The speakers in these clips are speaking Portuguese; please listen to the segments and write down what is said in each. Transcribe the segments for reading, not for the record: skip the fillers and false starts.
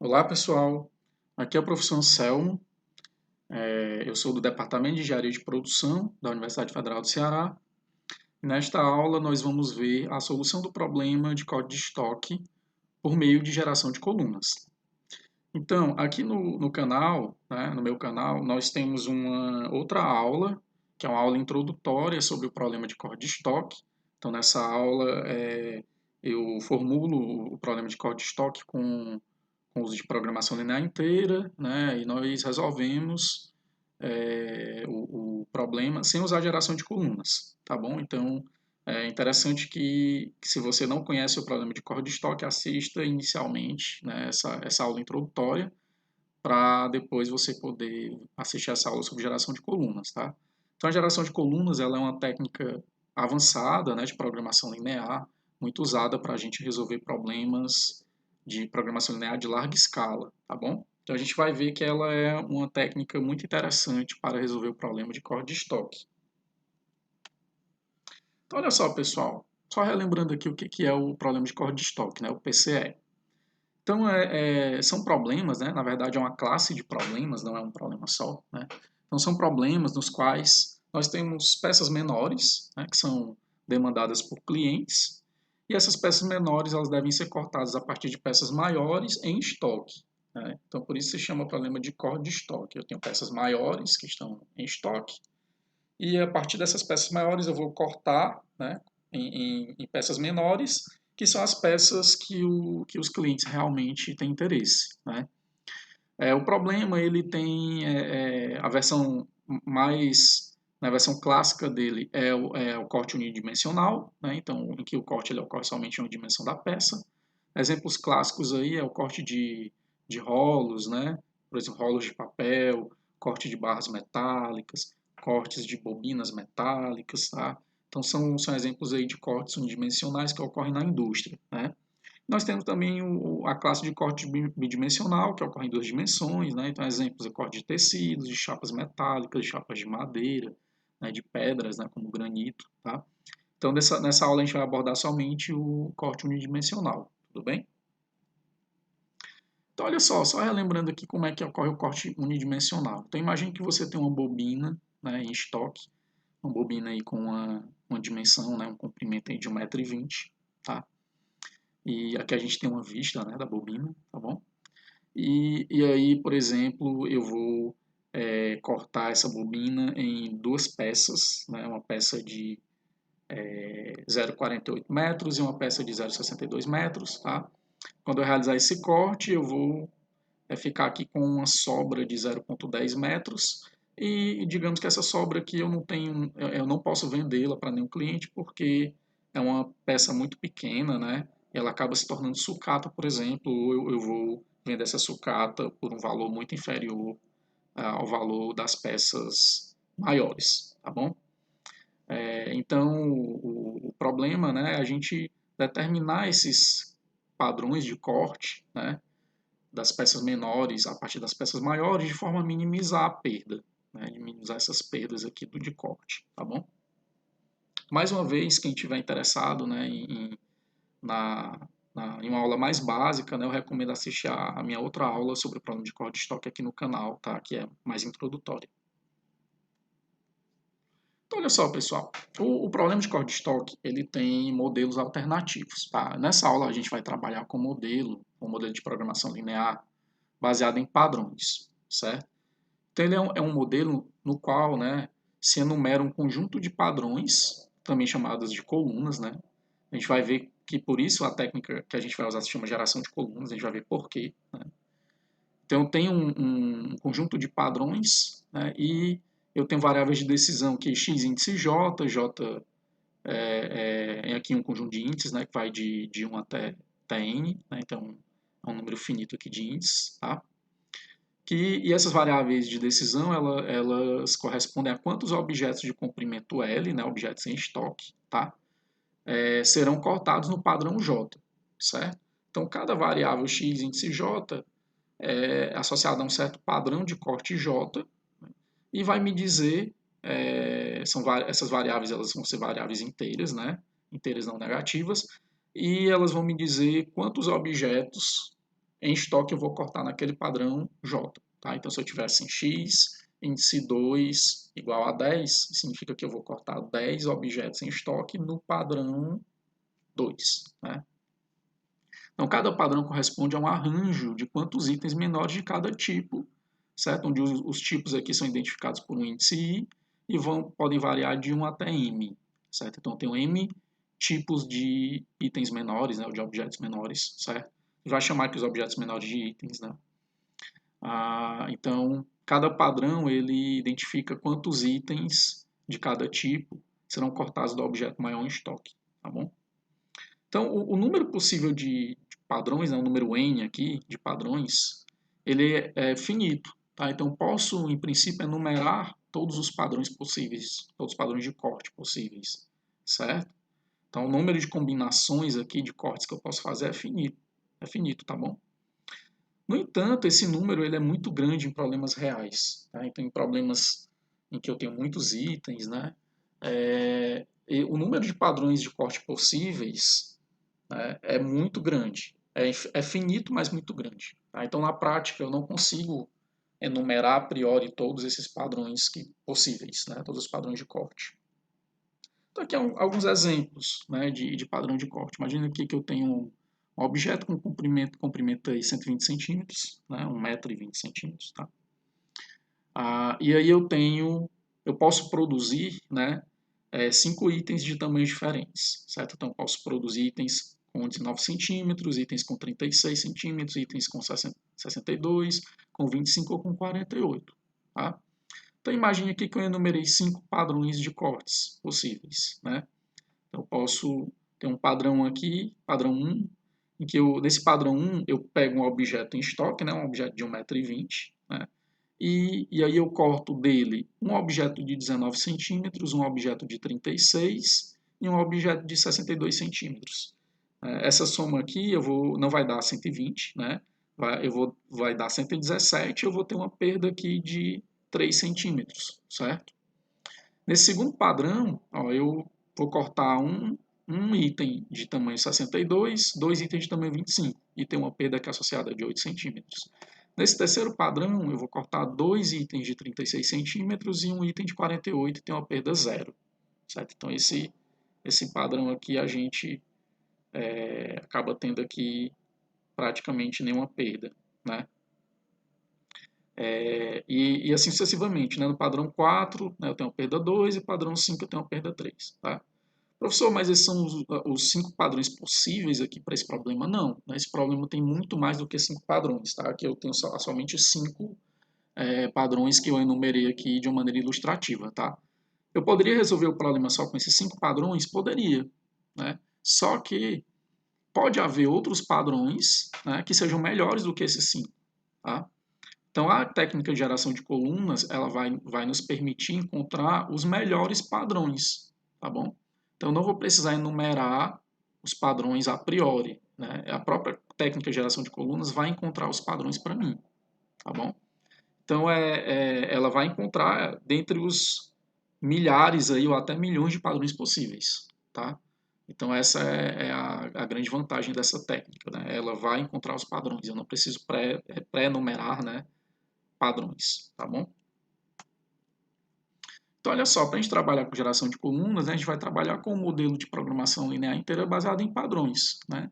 Olá pessoal, aqui é o professor Anselmo, eu sou do Departamento de Engenharia de Produção da Universidade Federal do Ceará. Nesta aula nós vamos ver a solução do problema de código de estoque por meio de geração de colunas. Então, aqui no canal, né, no meu canal, nós temos uma outra aula, que é uma aula introdutória sobre o problema de código de estoque. Então, nessa aula eu formulo o problema de código de estoque com uso de programação linear inteira, né? E nós resolvemos o problema sem usar geração de colunas, tá bom? Então, é interessante que se você não conhece o problema de código de estoque, assista inicialmente, né, essa aula introdutória, para depois você poder assistir essa aula sobre geração de colunas, tá? Então, a geração de colunas ela é uma técnica avançada, né, de programação linear, muito usada para a gente resolver problemas de programação linear de larga escala, tá bom? Então, a gente vai ver que ela é uma técnica muito interessante para resolver o problema de código de estoque. Então, olha só, pessoal, só relembrando aqui o que é o problema de código de estoque, né, o PCE. Então, são problemas, né? Na verdade, é uma classe de problemas, não é um problema só, né? Então, são problemas nos quais nós temos peças menores, né, que são demandadas por clientes, e essas peças menores elas devem ser cortadas a partir de peças maiores em estoque, né? Então, por isso se chama problema de corte de estoque. Eu tenho peças maiores que estão em estoque, e a partir dessas peças maiores eu vou cortar, né, em peças menores, que são as peças que os clientes realmente têm interesse, né? O problema ele tem a versão mais na versão clássica dele é o corte unidimensional, né? Então em que o corte ele ocorre somente em uma dimensão da peça. Exemplos clássicos aí é o corte de rolos, né? Por exemplo, rolos de papel, corte de barras metálicas, cortes de bobinas metálicas, tá? Então são exemplos aí de cortes unidimensionais que ocorrem na indústria, né? Nós temos também a classe de corte bidimensional, que ocorre em duas dimensões, né? Então, exemplos é corte de tecidos, de chapas metálicas, de chapas de madeira, né? De pedras, né? Como granito, tá? Então, nessa aula a gente vai abordar somente o corte unidimensional, tudo bem? Então, olha só relembrando aqui como é que ocorre o corte unidimensional. Então, imagine que você tem uma bobina, né, em estoque, uma bobina aí com uma dimensão, né, um comprimento aí de 1,20 m, tá? E aqui a gente tem uma vista, né, da bobina, tá bom? E aí, por exemplo, eu vou cortar essa bobina em duas peças, né, uma peça de 0,48 metros e uma peça de 0,62 metros, tá? Quando eu realizar esse corte, eu vou ficar aqui com uma sobra de 0,10 metros e digamos que essa sobra aqui eu não posso vendê-la para nenhum cliente porque é uma peça muito pequena, né? E ela acaba se tornando sucata, por exemplo, ou eu vou vender essa sucata por um valor muito inferior ao valor das peças maiores, tá bom? Então, o problema, né, é a gente determinar esses padrões de corte, né, das peças menores a partir das peças maiores, de forma a minimizar a perda, né, de minimizar essas perdas aqui de corte, tá bom? Mais uma vez, quem estiver interessado, né, na, em uma aula mais básica, né, eu recomendo assistir a minha outra aula sobre o problema de corte de estoque aqui no canal, tá, que é mais introdutória. Então, olha só, pessoal, o problema de corte de estoque, ele tem modelos alternativos, tá? Nessa aula a gente vai trabalhar com um modelo de programação linear baseado em padrões, certo? Então, ele é um modelo no qual, né, se enumera um conjunto de padrões, também chamadas de colunas, né? A gente vai ver que por isso a técnica que a gente vai usar se chama geração de colunas, a gente vai ver por quê, né? Então, eu tenho um conjunto de padrões, né, e eu tenho variáveis de decisão que é x índice j é aqui um conjunto de índices, né, que vai de 1 até n, né, então é um número finito aqui de índices, tá? E essas variáveis de decisão, elas correspondem a quantos objetos de comprimento L, né, objetos em estoque, tá? Serão cortados no padrão J, certo? Então, cada variável x índice j é associada a um certo padrão de corte J e vai me dizer, essas variáveis elas vão ser variáveis inteiras, né? Inteiras não negativas, e elas vão me dizer quantos objetos em estoque eu vou cortar naquele padrão J. Tá? Então, se eu tivesse em X, índice 2 igual a 10, significa que eu vou cortar 10 objetos em estoque no padrão 2. Né? Então, cada padrão corresponde a um arranjo de quantos itens menores de cada tipo, certo? Onde os tipos aqui são identificados por um índice I e podem variar de 1 até M, certo? Então, eu tenho M tipos de itens menores, né, ou de objetos menores, certo? Vai chamar aqui os objetos menores de itens, né? Então, cada padrão ele identifica quantos itens de cada tipo serão cortados do objeto maior em estoque, tá bom? Então, o número possível de padrões, né, o número n aqui de padrões, ele é finito, tá? Então, posso, em princípio, enumerar todos os padrões possíveis, todos os padrões de corte possíveis, certo? Então, o número de combinações aqui de cortes que eu posso fazer é finito, tá bom? No entanto, esse número ele é muito grande em problemas reais. Tá? Então, em problemas em que eu tenho muitos itens, né? O número de padrões de corte possíveis, né, é muito grande. É finito, mas muito grande. Tá? Então, na prática, eu não consigo enumerar a priori todos esses padrões possíveis, né? Todos os padrões de corte. Então, aqui alguns exemplos, né, de padrão de corte. Imagina aqui que eu tenho um objeto com comprimento aí 120 centímetros, né, 1,20 centímetros. Tá? E aí eu posso produzir, né, 5 itens de tamanhos diferentes, certo? Então, eu posso produzir itens com 19 centímetros, itens com 36 centímetros, itens com 62, com 25 ou com 48. Tá? Então, imagine aqui que eu enumerei 5 padrões de cortes possíveis. Né? Então, eu posso ter um padrão aqui, padrão 1, em que nesse padrão 1 eu pego um objeto em estoque, né? Um objeto de 1,20 m, né? E aí eu corto dele um objeto de 19 centímetros, um objeto de 36 e um objeto de 62 centímetros. Essa soma aqui não vai dar 120, né? Vai dar 117, eu vou ter uma perda aqui de 3 centímetros, certo? Nesse segundo padrão, ó, eu vou cortar um item de tamanho 62, dois itens de tamanho 25 e ter uma perda aqui associada de 8 centímetros. Nesse terceiro padrão, eu vou cortar dois itens de 36 centímetros e um item de 48 e ter uma perda zero. Certo? Então, esse padrão aqui a gente acaba tendo aqui praticamente nenhuma perda. Né? E assim sucessivamente. Né? No padrão 4, né, eu tenho uma perda 2 e padrão 5 eu tenho uma perda 3. Tá? Professor, mas esses são os 5 padrões possíveis aqui para esse problema? Não. Né? Esse problema tem muito mais do que 5 padrões. Tá? Aqui eu tenho somente 5 padrões que eu enumerei aqui de uma maneira ilustrativa. Tá? Eu poderia resolver o problema só com esses 5 padrões? Poderia. Né? Só que pode haver outros padrões, né, que sejam melhores do que esses 5. Tá? Então, a técnica de geração de colunas ela vai nos permitir encontrar os melhores padrões, tá bom? Então, eu não vou precisar enumerar os padrões a priori, né? A própria técnica de geração de colunas vai encontrar os padrões para mim, tá bom? Então, ela vai encontrar dentre os milhares aí, ou até milhões de padrões possíveis, tá? Então, essa é a grande vantagem dessa técnica, né? Ela vai encontrar os padrões, eu não preciso pré-enumerar, né, padrões, tá bom? Então, olha só, para a gente trabalhar com geração de colunas, né, a gente vai trabalhar com um modelo de programação linear inteira baseado em padrões, né?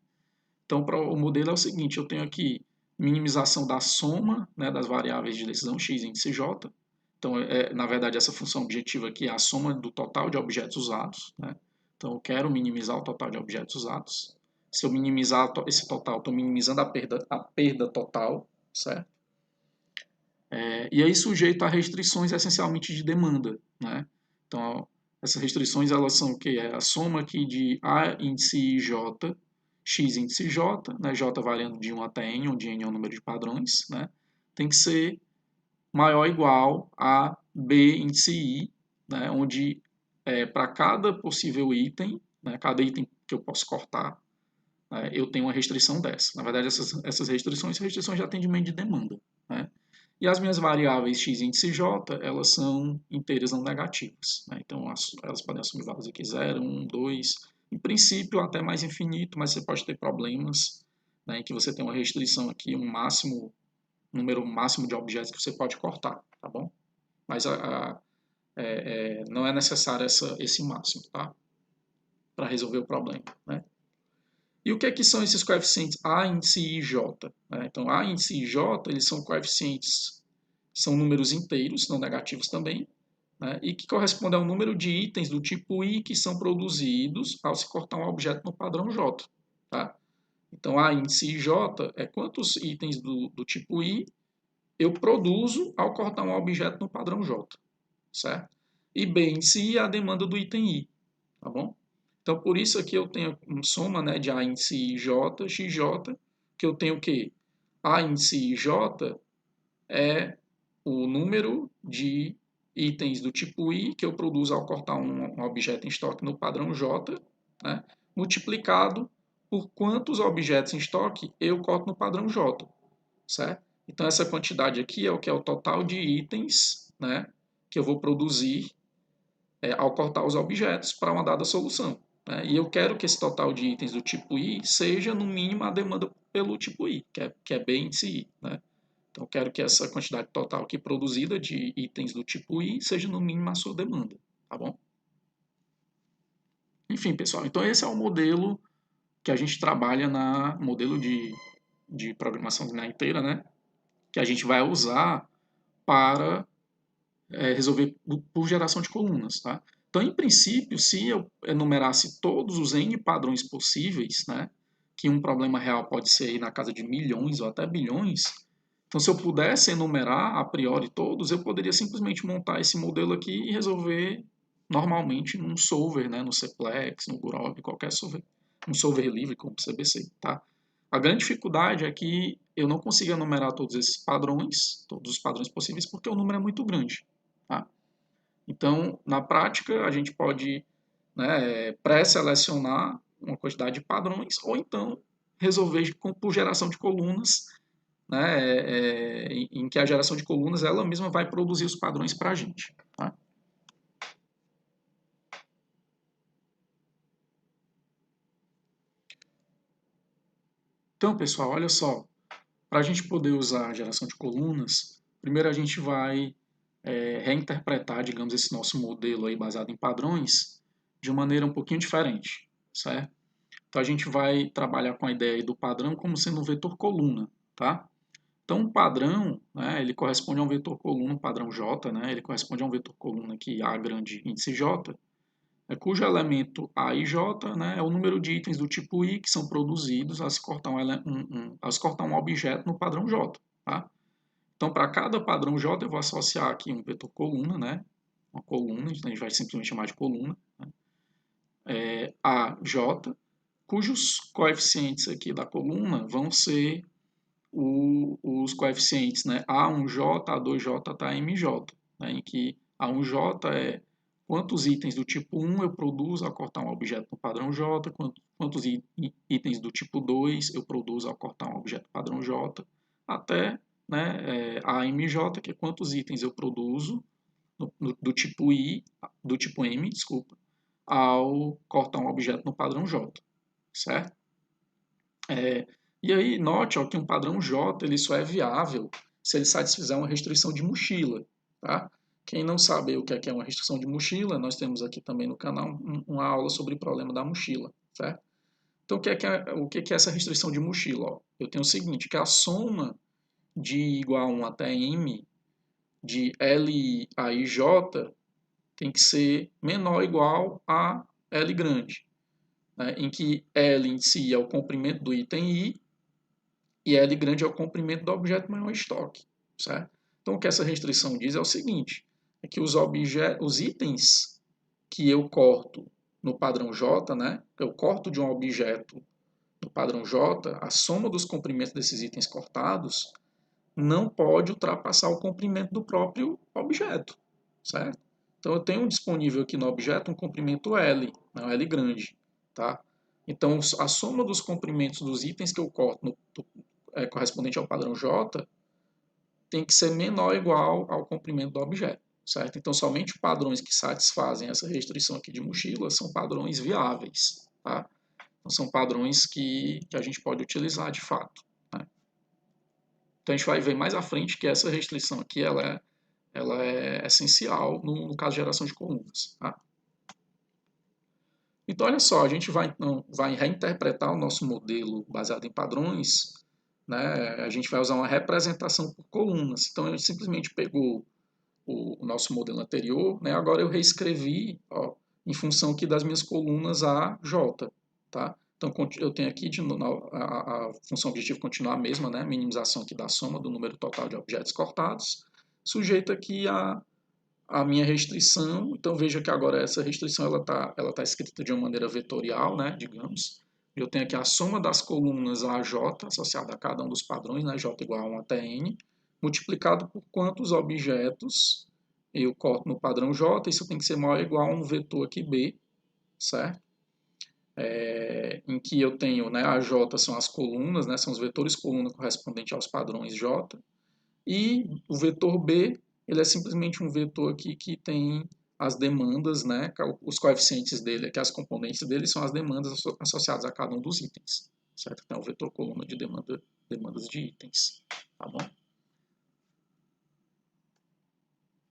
Então, o modelo é o seguinte, eu tenho aqui minimização da soma, né, das variáveis de decisão x, índice j. Então, na verdade, essa função objetiva aqui é a soma do total de objetos usados, né? Então, eu quero minimizar o total de objetos usados. Se eu minimizar esse total, estou minimizando a perda total, certo? E aí sujeito a restrições essencialmente de demanda. Né? Então, essas restrições elas são o que? É a soma aqui de A índice I, J, X índice J, né? J variando de 1 até N, onde N é o número de padrões, né? Tem que ser maior ou igual a B índice I, né? Onde para cada possível item, né? Cada item que eu posso cortar, né? Eu tenho uma restrição dessa. Na verdade, essas restrições são restrições de atendimento de demanda. Né? E as minhas variáveis x, índice j, elas são inteiras não negativas. Né? Então, elas podem assumir valores aqui 0, 1, 2, em princípio até mais infinito, mas você pode ter problemas, né, em que você tem uma restrição aqui, um número máximo de objetos que você pode cortar, tá bom? Mas não é necessário esse máximo, tá? Para resolver o problema, né? E o que são esses coeficientes A, índice I e J? Né? Então, A, índice I e J, eles são coeficientes, são números inteiros, não negativos também, né? E que correspondem ao número de itens do tipo I que são produzidos ao se cortar um objeto no padrão J. Tá? Então, A, índice I, J é quantos itens do tipo I eu produzo ao cortar um objeto no padrão J. Certo? E B, índice I é a demanda do item I. Tá bom? Então, por isso aqui eu tenho uma soma, né, de A índice I, J, XJ, que eu tenho o quê? A índice I, J é o número de itens do tipo I que eu produzo ao cortar um objeto em estoque no padrão J, né, multiplicado por quantos objetos em estoque eu corto no padrão J, certo? Então, essa quantidade aqui é o que é o total de itens, né, que eu vou produzir ao cortar os objetos para uma dada solução. Né? E eu quero que esse total de itens do tipo I seja, no mínimo, a demanda pelo tipo I, que é B índice I. Né? Então, eu quero que essa quantidade total aqui produzida de itens do tipo I seja, no mínimo, a sua demanda. Tá bom? Enfim, pessoal, então esse é o modelo que a gente trabalha modelo de programação linear inteira, né? Que a gente vai usar para resolver por geração de colunas. Tá? Então, em princípio, se eu enumerasse todos os N padrões possíveis, né, que um problema real pode ser aí na casa de milhões ou até bilhões, então se eu pudesse enumerar a priori todos, eu poderia simplesmente montar esse modelo aqui e resolver normalmente num solver, né, no Cplex, no Grob, qualquer solver, um solver livre como o CBC. Tá? A grande dificuldade é que eu não consigo enumerar todos esses padrões, todos os padrões possíveis, porque o número é muito grande. Tá? Então, na prática, a gente pode, né, pré-selecionar uma quantidade de padrões ou então resolver por geração de colunas, né, em que a geração de colunas ela mesma vai produzir os padrões para a gente. Tá? Então, pessoal, olha só, para a gente poder usar a geração de colunas, primeiro a gente vai reinterpretar, digamos, esse nosso modelo aí baseado em padrões de uma maneira um pouquinho diferente, certo? Então a gente vai trabalhar com a ideia do padrão como sendo um vetor coluna, tá? Então um padrão, né, ele corresponde a um vetor coluna, um padrão J, né? Ele corresponde a um vetor coluna aqui A grande índice J, cujo elemento A e J, né, é o número de itens do tipo I que são produzidos ao se cortar um objeto no padrão J, tá? Então, para cada padrão J, eu vou associar aqui um vetor coluna, né? Uma coluna, a gente vai simplesmente chamar de coluna, né? AJ, cujos coeficientes aqui da coluna vão ser os coeficientes, né? A1J, A2J, até MJ, né? Em que A1J é quantos itens do tipo 1 eu produzo ao cortar um objeto no padrão J, quantos itens do tipo 2 eu produzo ao cortar um objeto padrão J, até, né, a MJ, que é quantos itens eu produzo do tipo I, do tipo M, desculpa, ao cortar um objeto no padrão J, certo? E aí, note ó, que um padrão J ele só é viável se ele satisfizer uma restrição de mochila. Tá? Quem não sabe o que é uma restrição de mochila, nós temos aqui também no canal uma aula sobre o problema da mochila. Certo? Então, o que é essa restrição de mochila? Ó? Eu tenho o seguinte, que a soma de igual a 1 até m de L a IJ tem que ser menor ou igual a L grande, né? Em que L em si é o comprimento do item I e L grande é o comprimento do objeto maior estoque, certo? Então, o que essa restrição diz é o seguinte, é que os itens que eu corto no padrão J, né, eu corto de um objeto no padrão J, a soma dos comprimentos desses itens cortados não pode ultrapassar o comprimento do próprio objeto, certo? Então, eu tenho disponível aqui no objeto um comprimento L, né, um L grande, tá? Então, a soma dos comprimentos dos itens que eu corto correspondente ao padrão J tem que ser menor ou igual ao comprimento do objeto, certo? Então, somente padrões que satisfazem essa restrição aqui de mochila são padrões viáveis, tá? Então, são padrões que a gente pode utilizar de fato, né? Então, a gente vai ver mais à frente que essa restrição aqui ela é essencial no caso de geração de colunas, tá? Então, olha só, a gente vai reinterpretar o nosso modelo baseado em padrões, né? A gente vai usar uma representação por colunas. Então, a gente simplesmente pegou o nosso modelo anterior, né? Agora eu reescrevi, ó, em função aqui das minhas colunas A, J, tá? Então, eu tenho aqui a função objetivo continua a mesma, né? Minimização aqui da soma do número total de objetos cortados, sujeito aqui a minha restrição. Então, veja que agora essa restrição ela tá escrita de uma maneira vetorial, né? Digamos. Eu tenho aqui a soma das colunas A, J, associada a cada um dos padrões, né? J igual a 1 até N, multiplicado por quantos objetos eu corto no padrão J. Isso tem que ser maior ou igual a um vetor aqui B, certo? Em que eu tenho, né, a J são as colunas, né, são os vetores coluna correspondentes aos padrões J, e o vetor B, ele é simplesmente um vetor aqui que tem as demandas, né, os coeficientes dele, aqui as componentes dele são as demandas associadas a cada um dos itens, certo? Então, é o vetor coluna de demandas de itens, tá bom?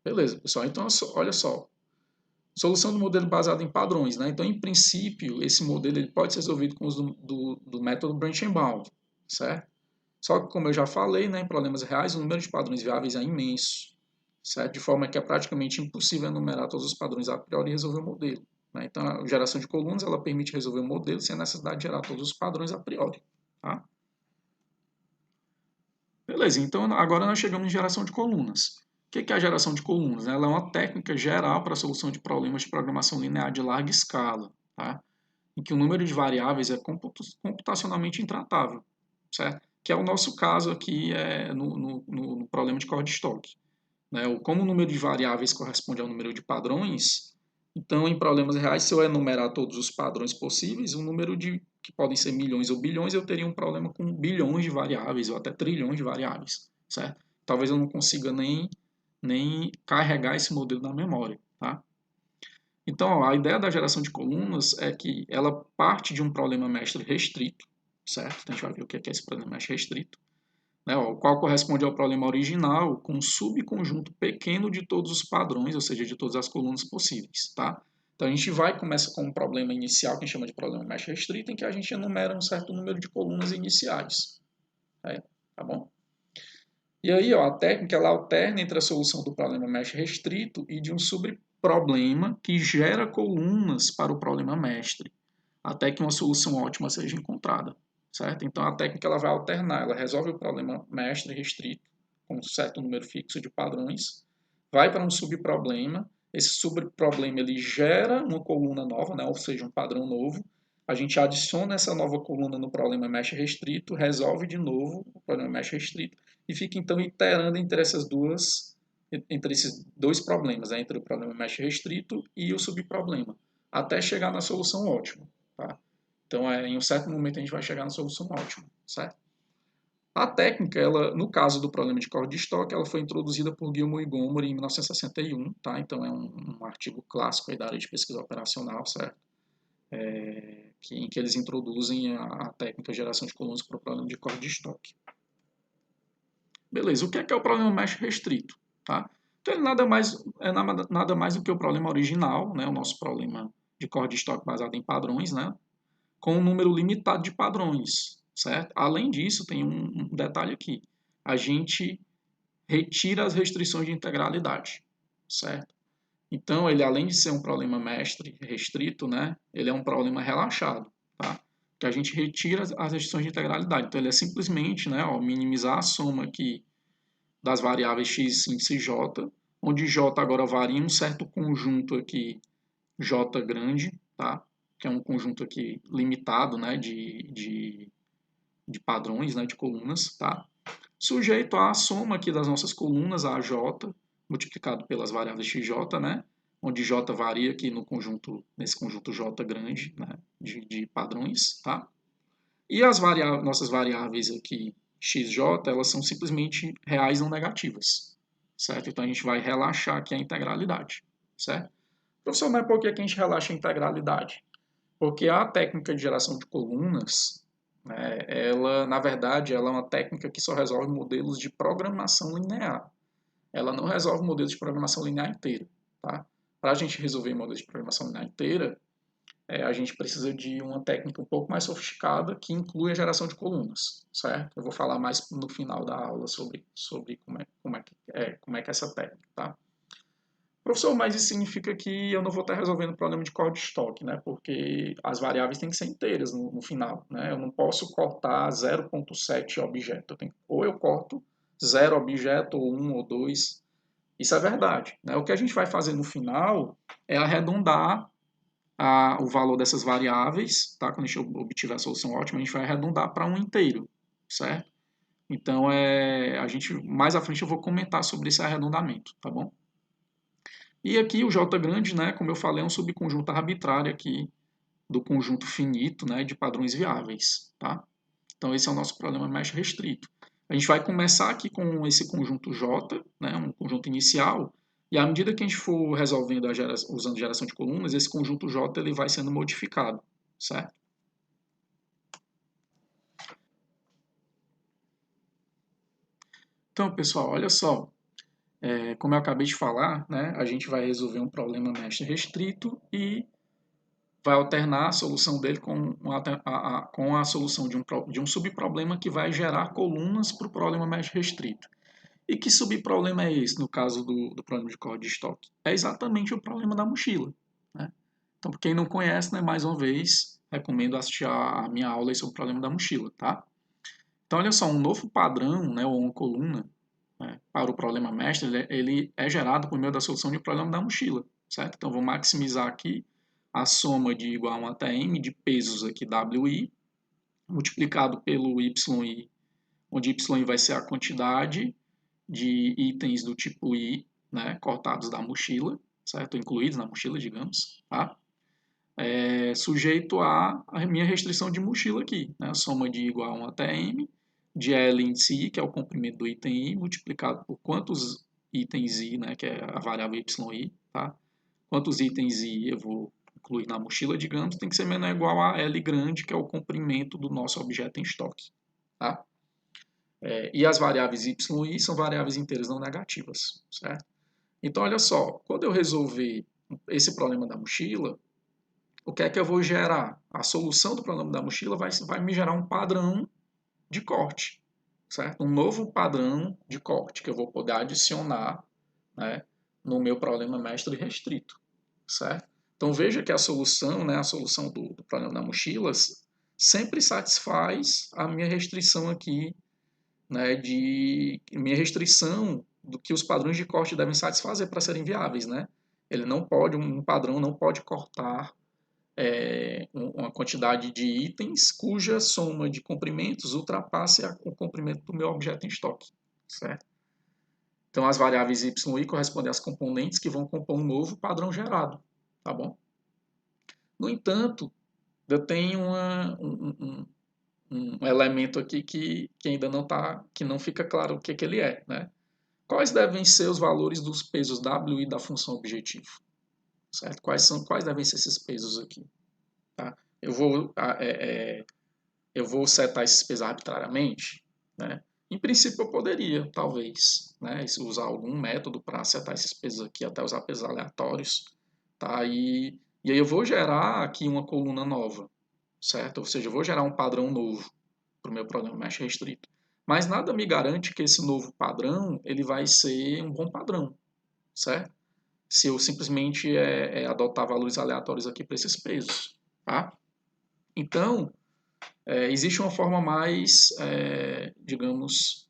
Beleza, pessoal, então olha só, solução do modelo baseado em padrões, né? Então, em princípio, esse modelo ele pode ser resolvido com o uso do método Branch and Bound, certo? Só que, como eu já falei, né, em problemas reais, o número de padrões viáveis é imenso, certo? De forma que é praticamente impossível enumerar todos os padrões a priori e resolver o modelo, né? Então, a geração de colunas ela permite resolver o modelo sem a necessidade de gerar todos os padrões a priori, tá? Beleza, então agora nós chegamos em geração de colunas. O que é a geração de colunas? Ela é uma técnica geral para a solução de problemas de programação linear de larga escala, tá? Em que o número de variáveis é computacionalmente intratável, certo? Que é o nosso caso aqui no problema de Cordstock, né? Como o número de variáveis corresponde ao número de padrões, então em problemas reais, se eu enumerar todos os padrões possíveis, um número que podem ser milhões ou bilhões, eu teria um problema com bilhões de variáveis ou até trilhões de variáveis, certo? Talvez eu não consiga nem carregar esse modelo na memória, tá? Então, a ideia da geração de colunas é que ela parte de um problema mestre restrito, certo? Então, a gente vai ver o que é esse problema mestre restrito, né? O qual corresponde ao problema original com um subconjunto pequeno de todos os padrões, ou seja, de todas as colunas possíveis, tá? Então, a gente começa com um problema inicial, que a gente chama de problema mestre restrito, em que a gente enumera um certo número de colunas iniciais, tá bom? E aí, ó, a técnica ela alterna entre a solução do problema mestre restrito e de um subproblema que gera colunas para o problema mestre, até que uma solução ótima seja encontrada, certo? Então, a técnica ela vai alternar, ela resolve o problema mestre restrito com um certo número fixo de padrões, vai para um subproblema, esse subproblema ele gera uma coluna nova, né? Ou seja, um padrão novo, a gente adiciona essa nova coluna no problema mesh restrito, resolve de novo o problema mesh restrito e fica então iterando entre esses dois problemas, né? Entre o problema mesh restrito e o subproblema, até chegar na solução ótima, tá? Então, em um certo momento a gente vai chegar na solução ótima, certo? A técnica, ela, no caso do problema de Cordstock, ela foi introduzida por Gilmour e Gomer em 1961, tá? Então é um artigo clássico aí da área de pesquisa operacional, certo? Em que eles introduzem a técnica de geração de colunas para o problema de Cordstock. Beleza, o que é o problema mesh restrito? Tá? Então ele nada mais do que o problema original, né? O nosso problema de Cordstock baseado em padrões, né? Com um número limitado de padrões, certo? Além disso, tem um detalhe aqui. A gente retira as restrições de integralidade, certo? Então, ele além de ser um problema mestre restrito, né, ele é um problema relaxado, tá? Que a gente retira as restrições de integralidade. Então, ele é simplesmente, né, ó, minimizar a soma aqui das variáveis x, índice j, onde j agora varia em um certo conjunto aqui, j grande, tá? Que é um conjunto aqui limitado, né, de padrões, né, de colunas, tá? Sujeito à soma aqui das nossas colunas, a j, multiplicado pelas variáveis xj, né? Onde j varia aqui nesse conjunto j grande, né? de padrões, tá? E as nossas variáveis aqui, xj, elas são simplesmente reais não negativas, certo? Então a gente vai relaxar aqui a integralidade, certo? Professor, mas por que a gente relaxa a integralidade? Porque a técnica de geração de colunas, né, ela, na verdade, ela é uma técnica que só resolve modelos de programação linear. Ela não resolve modelos de programação linear inteira. Tá? Para a gente resolver modelos de programação linear inteira, a gente precisa de uma técnica um pouco mais sofisticada que inclui a geração de colunas, certo? Eu vou falar mais no final da aula sobre como é que é essa técnica, tá? Professor, mas isso significa que eu não vou estar resolvendo o problema de corte de estoque, né? Porque as variáveis têm que ser inteiras no final, né? Eu não posso cortar 0,7 objeto. Ou eu corto 0 objeto, ou 1 ou 2. Isso é verdade, né? O que a gente vai fazer no final é arredondar o valor dessas variáveis, tá? Quando a gente obtiver a solução ótima, a gente vai arredondar para um inteiro, certo? Então, mais à frente eu vou comentar sobre esse arredondamento, tá bom? E aqui o J grande, né, como eu falei, é um subconjunto arbitrário aqui do conjunto finito, né, de padrões viáveis, tá? Então esse é o nosso problema mesh restrito. A gente vai começar aqui com esse conjunto J, né, um conjunto inicial, e à medida que a gente for resolvendo usando geração de colunas, esse conjunto J ele vai sendo modificado, certo? Então, pessoal, olha só, como eu acabei de falar, né, a gente vai resolver um problema mesh restrito e vai alternar a solução dele com a solução de um subproblema que vai gerar colunas para o problema mesh restrito. E que subproblema é esse, no caso do problema de corte de estoque? É exatamente o problema da mochila. Né? Então, para quem não conhece, né, mais uma vez, recomendo assistir a minha aula sobre o problema da mochila. Tá? Então, olha só, um novo padrão, né, ou uma coluna, né, para o problema mestre, ele é gerado por meio da solução de problema da mochila. Certo? Então, vou maximizar aqui a soma de igual a 1 até m de pesos aqui WI, multiplicado pelo YI, onde YI vai ser a quantidade de itens do tipo I, né, cortados da mochila, certo? Incluídos na mochila, digamos, tá? Sujeito a minha restrição de mochila aqui, né? A soma de igual a 1 até m, de L índice I, que é o comprimento do item I, multiplicado por quantos itens I, né, que é a variável YI, tá? Quantos itens I eu vou incluir na mochila, digamos, tem que ser menor ou igual a L grande, que é o comprimento do nosso objeto em estoque, tá? E as variáveis y e i são variáveis inteiras não negativas, certo? Então, olha só, quando eu resolver esse problema da mochila, o que é que eu vou gerar? A solução do problema da mochila vai me gerar um padrão de corte, certo? Um novo padrão de corte que eu vou poder adicionar, né, no meu problema mestre restrito, certo? Então, veja que a solução, né, a solução do problema da mochila sempre satisfaz a minha restrição aqui, né, de minha restrição do que os padrões de corte devem satisfazer para serem viáveis, né? Ele não pode, um padrão não pode cortar uma quantidade de itens cuja soma de comprimentos ultrapasse o comprimento do meu objeto em estoque, certo? Então as variáveis y e i correspondem às componentes que vão compor um novo padrão gerado, tá bom? No entanto, eu tenho um elemento aqui que ainda não tá, que não fica claro o que ele é, né? Quais devem ser os valores dos pesos W e da função objetivo? Certo? Quais devem ser esses pesos aqui? Tá? Eu vou setar esses pesos arbitrariamente, né? Em princípio eu poderia, talvez, né, usar algum método para setar esses pesos aqui, até usar pesos aleatórios, tá? E aí eu vou gerar aqui uma coluna nova, certo? Ou seja, eu vou gerar um padrão novo para o meu problema mesh restrito. Mas nada me garante que esse novo padrão ele vai ser um bom padrão, certo? Se eu simplesmente adotar valores aleatórios aqui para esses pesos, tá? Então, existe uma forma mais, digamos,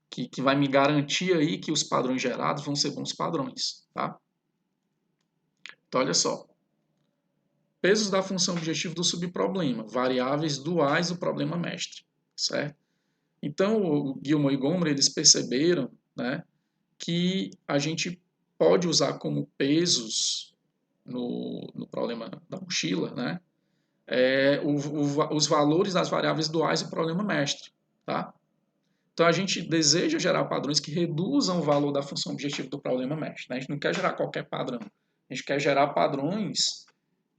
que vai me garantir aí que os padrões gerados vão ser bons padrões, tá? Então, olha só. Pesos da função objetivo do subproblema, variáveis duais do problema mestre, certo? Então, o Gilmour e Gomer, eles perceberam, né, que a gente pode usar como pesos no problema da mochila, né, os valores das variáveis duais do problema mestre. Tá? Então, a gente deseja gerar padrões que reduzam o valor da função objetiva do problema mestre. Né? A gente não quer gerar qualquer padrão. A gente quer gerar padrões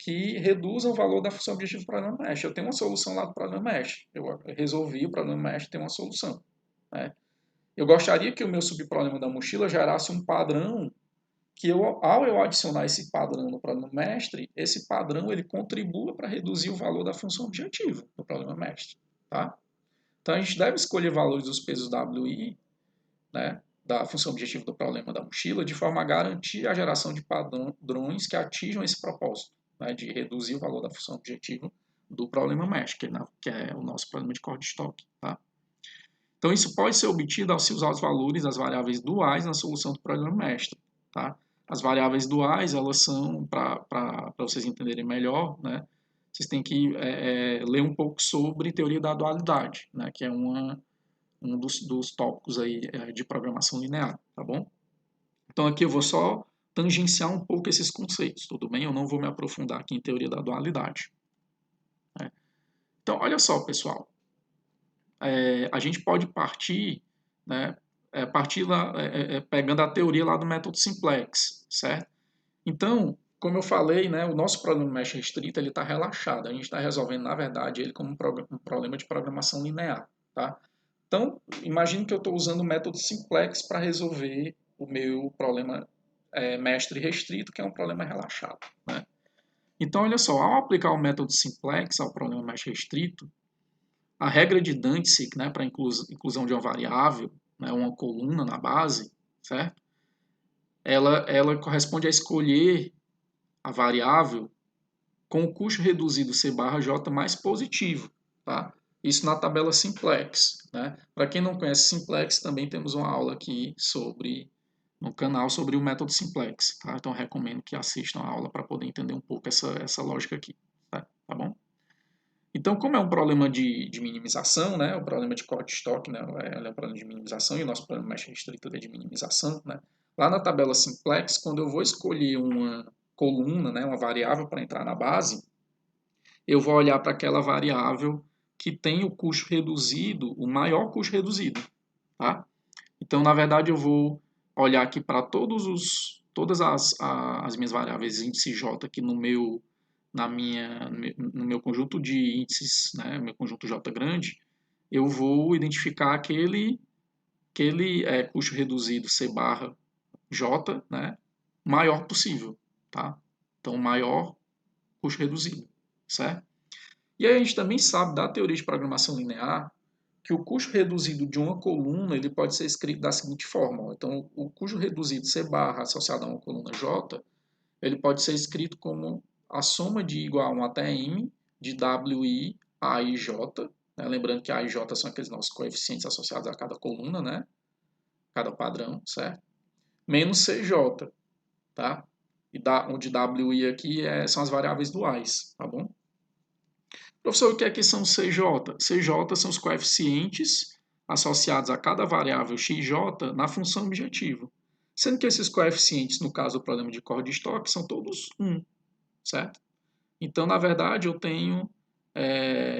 que reduzam o valor da função objetiva do problema mesh. Eu tenho uma solução lá do problema mesh. Eu resolvi o problema mesh, tem uma solução, né? Eu gostaria que o meu subproblema da mochila gerasse um padrão que ao eu adicionar esse padrão no problema mestre, esse padrão ele contribua para reduzir o valor da função objetiva do problema mestre, tá? Então a gente deve escolher valores dos pesos WI, né, da função objetiva do problema da mochila, de forma a garantir a geração de padrões que atinjam esse propósito, né, de reduzir o valor da função objetiva do problema mestre, que é o nosso problema de Cordstalk, tá? Então, isso pode ser obtido ao se usar os valores das variáveis duais na solução do problema mestre, tá? As variáveis duais, elas são, para vocês entenderem melhor, né, vocês têm que ler um pouco sobre teoria da dualidade, né, que é um dos tópicos aí, de programação linear, tá bom? Então, aqui eu vou só tangenciar um pouco esses conceitos, tudo bem? Eu não vou me aprofundar aqui em teoria da dualidade, né? Então, olha só, pessoal. A gente pode partir, né, pegando a teoria lá do método simplex, certo? Então, como eu falei, né, o nosso problema mesh restrito ele está relaxado. A gente está resolvendo, na verdade, ele como um problema de programação linear, tá? Então, imagine que eu estou usando o método simplex para resolver o meu problema mestre restrito, que é um problema relaxado, né? Então, olha só, ao aplicar o método simplex ao problema mesh restrito, a regra de Dantzig, né, para inclusão de uma variável, né, uma coluna na base, certo? Ela corresponde a escolher a variável com o custo reduzido C barra J mais positivo, tá? Isso na tabela simplex, né? Para quem não conhece simplex, também temos uma aula aqui no canal sobre o método simplex, tá? Então recomendo que assistam a aula para poder entender um pouco essa lógica aqui, tá bom? Então, como é um problema de minimização, né, o problema de Cordstalk, né, é um problema de minimização e o nosso problema mesh restrito é de minimização, né, lá na tabela simplex, quando eu vou escolher uma coluna, né, uma variável para entrar na base, eu vou olhar para aquela variável que tem o custo reduzido, o maior custo reduzido, tá? Então, na verdade, eu vou olhar aqui para todas as minhas variáveis índice J aqui no meu conjunto de índices, né, meu conjunto J grande, eu vou identificar aquele custo reduzido C barra J, né, maior possível, tá? Então, maior custo reduzido, certo? E aí a gente também sabe da teoria de programação linear que o custo reduzido de uma coluna ele pode ser escrito da seguinte forma. Então, o custo reduzido C barra associado a uma coluna J, ele pode ser escrito como a soma de igual a 1 até M de WI, A e J. Né? Lembrando que A e J são aqueles nossos coeficientes associados a cada coluna, né? Cada padrão, certo? Menos CJ, tá? E onde WI aqui são as variáveis duais, tá bom? Professor, o que é que são CJ? CJ são os coeficientes associados a cada variável xj na função objetiva. Sendo que esses coeficientes, no caso do problema de Cordstalk, são todos 1, certo? Então, na verdade, eu tenho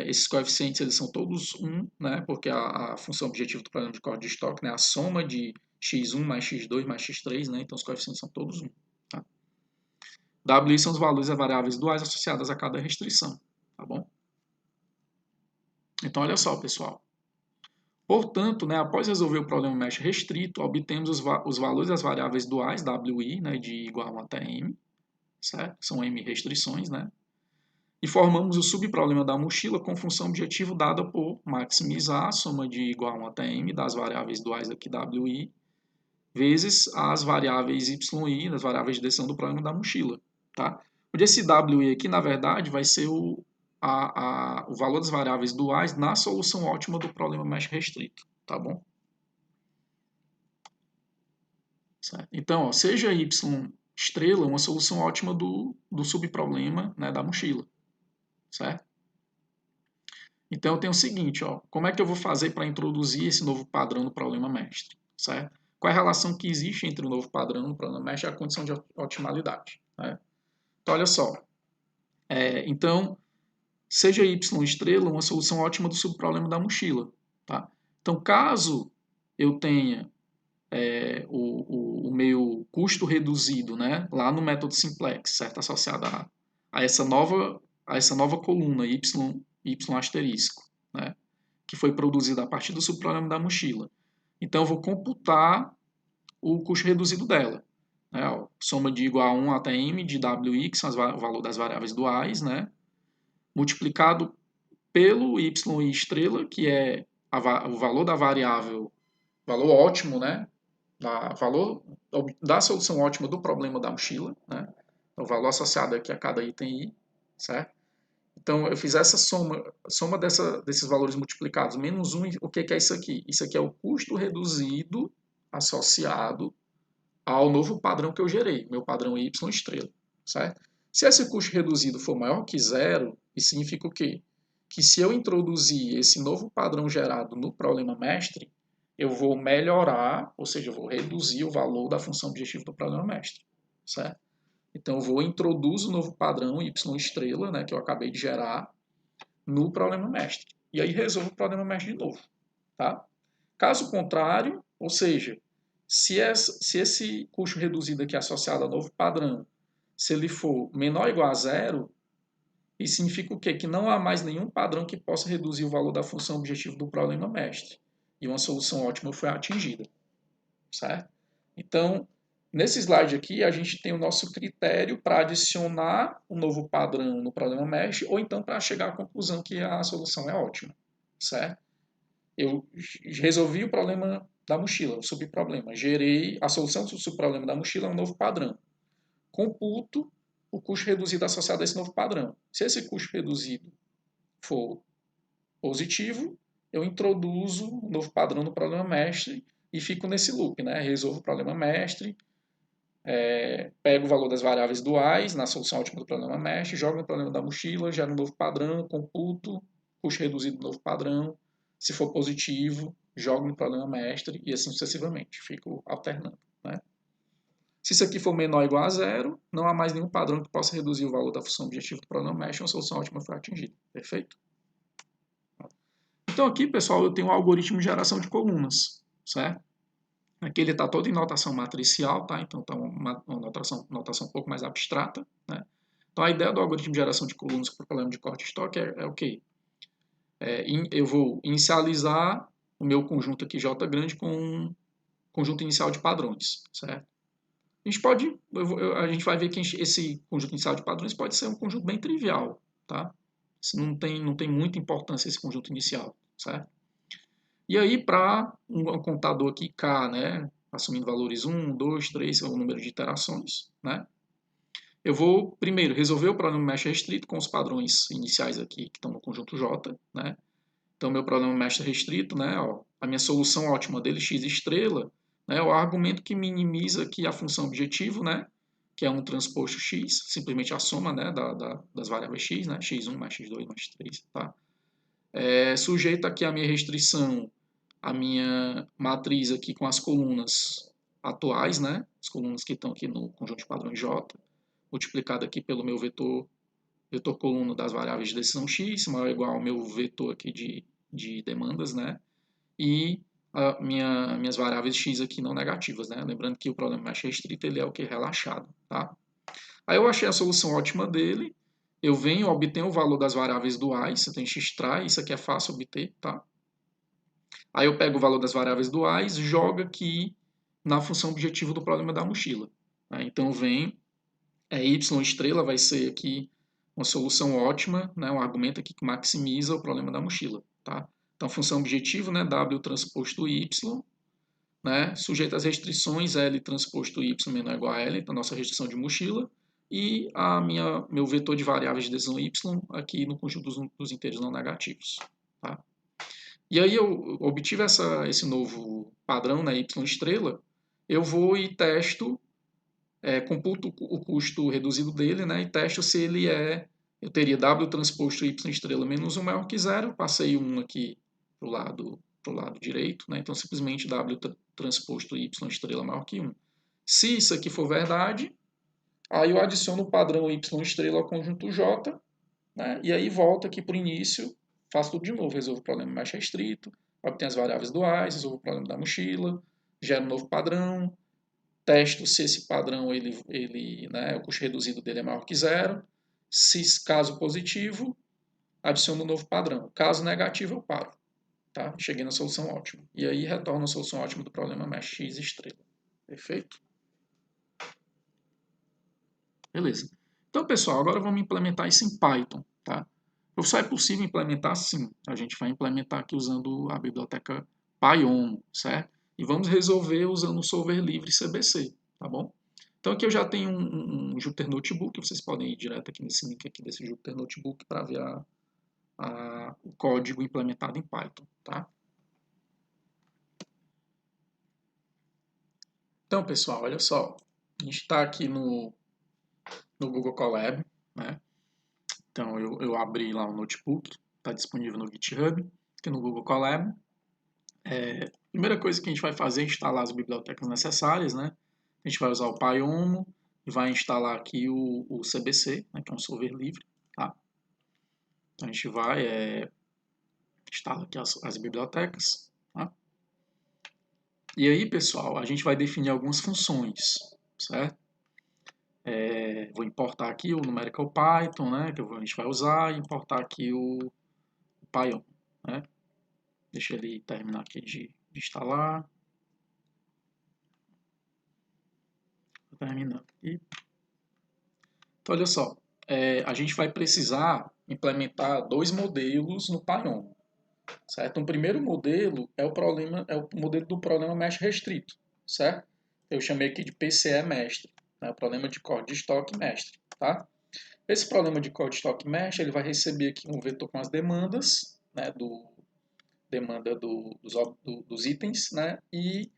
esses coeficientes, eles são todos 1, né? Porque a função objetiva do problema de Cordstalk, né? A soma de x1 mais x2 mais x3, né? Então, os coeficientes são todos 1. Tá? WI são os valores das variáveis duais associadas a cada restrição, tá bom? Então, olha só, pessoal. Portanto, né, após resolver o problema mesh restrito, obtemos os valores das variáveis duais, WI, né, de igual a 1 até M, certo? São M restrições, né? E formamos o subproblema da mochila com função objetivo dada por maximizar a soma de igual a 1 até M das variáveis duais aqui WI, vezes as variáveis YI, das variáveis de decisão do problema da mochila, tá? Onde esse WI aqui, na verdade, vai ser o valor das variáveis duais na solução ótima do problema mesh restrito, tá bom? Certo? Então, ó, seja y estrela uma solução ótima do subproblema, né, da mochila, certo? Então, eu tenho o seguinte, ó, como é que eu vou fazer para introduzir esse novo padrão no problema mestre, certo? Qual é a relação que existe entre o novo padrão no problema mestre e a condição de otimalidade, né? Então, olha só, então, seja y estrela uma solução ótima do subproblema da mochila, tá? Então, caso eu tenha o meu custo reduzido, né, lá no método simplex, certo? Associado a essa nova coluna y asterisco, né, que foi produzida a partir do subproblema da mochila. Então, eu vou computar o custo reduzido dela. Né, ó, soma de igual a 1 até m de wi, que são o valor das variáveis duais, né, multiplicado pelo y e estrela, que é o valor da variável, valor ótimo, né, valor da solução ótima do problema da mochila, né, o valor associado aqui a cada item i, certo? Então, eu fiz essa soma desses valores multiplicados, menos 1, o que é isso aqui? Isso aqui é o custo reduzido associado ao novo padrão que eu gerei, meu padrão y estrela, certo? Se esse custo reduzido for maior que zero, isso significa o quê? Que se eu introduzir esse novo padrão gerado no problema mestre, eu vou melhorar, ou seja, eu vou reduzir o valor da função objetiva do problema mestre, certo? Então, eu vou introduzir o novo padrão y estrela, né, que eu acabei de gerar, no problema mestre. E aí resolvo o problema mestre de novo, tá? Caso contrário, ou seja, se esse custo reduzido aqui associado ao novo padrão, se ele for menor ou igual a zero, isso significa o quê? Que não há mais nenhum padrão que possa reduzir o valor da função objetivo do problema mestre. E uma solução ótima foi atingida, certo? Então, nesse slide aqui, a gente tem o nosso critério para adicionar um novo padrão no problema mestre, ou então para chegar à conclusão que a solução é ótima, certo? Eu resolvi o problema da mochila, o subproblema. Gerei a solução do subproblema da mochila, é um novo padrão. Computo o custo reduzido associado a esse novo padrão. Se esse custo reduzido for positivo, eu introduzo um novo padrão no problema mestre e fico nesse loop, né? Resolvo o problema mestre, pego o valor das variáveis duais na solução ótima do problema mestre, jogo no problema da mochila, gero um novo padrão, computo, custo reduzido do novo padrão. Se for positivo, jogo no problema mestre e assim sucessivamente. Fico alternando, né? Se isso aqui for menor ou igual a zero, não há mais nenhum padrão que possa reduzir o valor da função objetiva do problema mestre, uma solução ótima foi atingida. Perfeito? Então aqui, pessoal, eu tenho um algoritmo de geração de colunas, certo? Aqui ele está todo em notação matricial, tá? Então está uma notação um pouco mais abstrata, né? Então a ideia do algoritmo de geração de colunas para o problema de corte de estoque é o quê? Eu vou inicializar o meu conjunto aqui J grande com um conjunto inicial de padrões, certo? A gente vai ver que esse conjunto inicial de padrões pode ser um conjunto bem trivial, tá? Isso não tem muita importância esse conjunto inicial, certo? E aí, para um contador aqui K, né, assumindo valores 1, 2, 3, é o número de iterações, né? Eu vou, primeiro, resolver o problema mesh restrito com os padrões iniciais aqui que estão no conjunto J, né? Então, meu problema mesh restrito, né, ó, a minha solução ótima dele, x estrela, né, é o argumento que minimiza aqui a função objetivo, né, que é um transposto x, simplesmente a soma, né, das variáveis x, né, x1 mais x2 mais x3, tá? Sujeito aqui a minha restrição, a minha matriz aqui com as colunas atuais, né, as colunas que estão aqui no conjunto de padrões J, multiplicado aqui pelo meu vetor coluna das variáveis de decisão x, maior ou igual ao meu vetor aqui de demandas, né, e minhas variáveis x aqui não negativas, né, lembrando que o problema mesh restrito ele é o que? Relaxado, tá? Aí eu achei a solução ótima dele, eu venho, obtenho o valor das variáveis duais, então a gente extrai, isso aqui é fácil obter, tá? Aí eu pego o valor das variáveis duais, jogo aqui na função objetivo do problema da mochila. Né? Então vem, y estrela vai ser aqui uma solução ótima, né? Um argumento aqui que maximiza o problema da mochila. Tá? Então função objetivo, né? W transposto y, né? Sujeito às restrições L transposto y menor ou igual a L, então nossa restrição de mochila, e meu vetor de variáveis de decisão y aqui no conjunto dos inteiros não negativos. Tá? E aí eu obtive esse novo padrão, né, y estrela, eu vou e testo, computo o custo reduzido dele, né, e testo se ele eu teria W transposto y estrela menos 1 maior que zero, passei 1 aqui para o lado direito, né, então simplesmente W transposto y estrela maior que 1. Se isso aqui for verdade, aí eu adiciono o padrão y estrela ao conjunto J, né, e aí volto aqui para o início, faço tudo de novo, resolvo o problema mais restrito, obtenho as variáveis duais, resolvo o problema da mochila, gero um novo padrão, testo se esse padrão, né, o custo reduzido dele é maior que zero. Se caso positivo, adiciono um novo padrão. Caso negativo, eu paro. Tá? Cheguei na solução ótima. E aí retorno a solução ótima do problema mesh x estrela. Perfeito? Beleza. Então, pessoal, agora vamos implementar isso em Python. Tá? Só é possível implementar sim. A gente vai implementar aqui usando a biblioteca Pyomo, certo? E vamos resolver usando o solver livre CBC, tá bom? Então aqui eu já tenho um Jupyter Notebook, vocês podem ir direto aqui nesse link aqui desse Jupyter Notebook para ver o código implementado em Python, tá? Então, pessoal, olha só. A gente está aqui no Google Colab, né? Então, eu abri lá o notebook, está disponível no GitHub, aqui no Google Colab. Primeira coisa que a gente vai fazer é instalar as bibliotecas necessárias, né? A gente vai usar o Pyomo e vai instalar aqui o CBC, né, que é um solver livre, tá? Então, a gente vai instalar aqui as bibliotecas, tá? E aí, pessoal, a gente vai definir algumas funções, certo? Vou importar aqui o numerical Python, né, que a gente vai usar, e importar aqui o Pyomo, né? Deixa ele terminar aqui de instalar. Terminando. Então, olha só, a gente vai precisar implementar dois modelos no Pyomo, certo? O primeiro modelo é o modelo do problema mesh restrito, certo? Eu chamei aqui de PCE mestre, né? O problema de código de estoque mestre, tá? Esse problema de código de estoque mesh, ele vai receber aqui um vetor com as demandas, né, demanda dos itens, né, e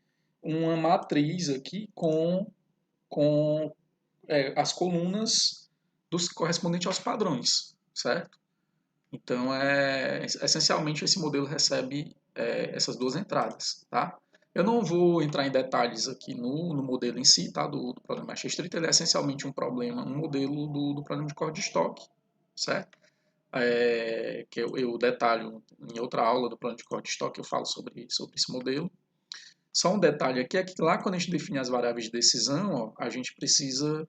uma matriz aqui com as colunas correspondentes aos padrões, certo? Então, essencialmente, esse modelo recebe essas duas entradas, tá? Eu não vou entrar em detalhes aqui no modelo em si, tá? Do problema mesh restrito. Ele é essencialmente um modelo do problema de código de estoque, certo? Que eu detalho em outra aula do plano de código de estoque, eu falo sobre esse modelo. Só um detalhe aqui é que lá quando a gente define as variáveis de decisão, ó, a gente precisa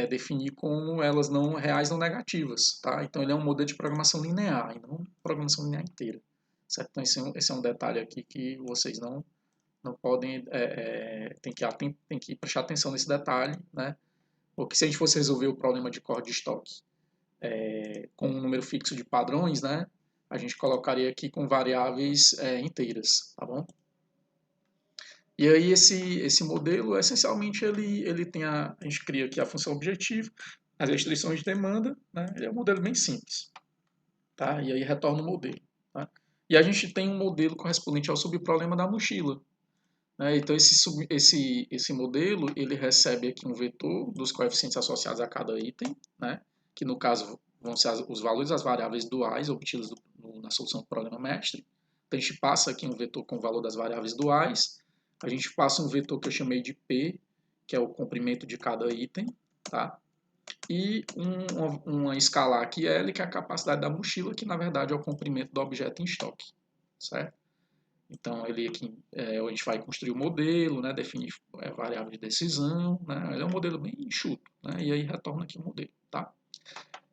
definir como elas não reais não negativas, tá? Então ele é um modelo de programação linear e não programação linear inteira, certo? Então esse é um detalhe aqui que vocês não podem tem que prestar atenção nesse detalhe, né? Porque se a gente fosse resolver o problema de código de estoque com um número fixo de padrões, né? A gente colocaria aqui com variáveis inteiras, tá bom? E aí esse modelo, essencialmente, ele tem a gente cria aqui a função objetivo, as restrições de demanda, né? Ele é um modelo bem simples, tá? E aí retorna o modelo, tá? E a gente tem um modelo correspondente ao subproblema da mochila, né? Então esse modelo, ele recebe aqui um vetor dos coeficientes associados a cada item, né? Que no caso vão ser os valores das variáveis duais obtidas na solução do problema mestre. Então a gente passa aqui um vetor com o valor das variáveis duais, a gente passa um vetor que eu chamei de P, que é o comprimento de cada item, tá? E uma escalar aqui L, que é a capacidade da mochila, que na verdade é o comprimento do objeto em estoque, certo? Então, ele aqui, a gente vai construir o modelo, né, definir variável de decisão, né, ele é um modelo bem enxuto, né, e aí retorna aqui o modelo, tá?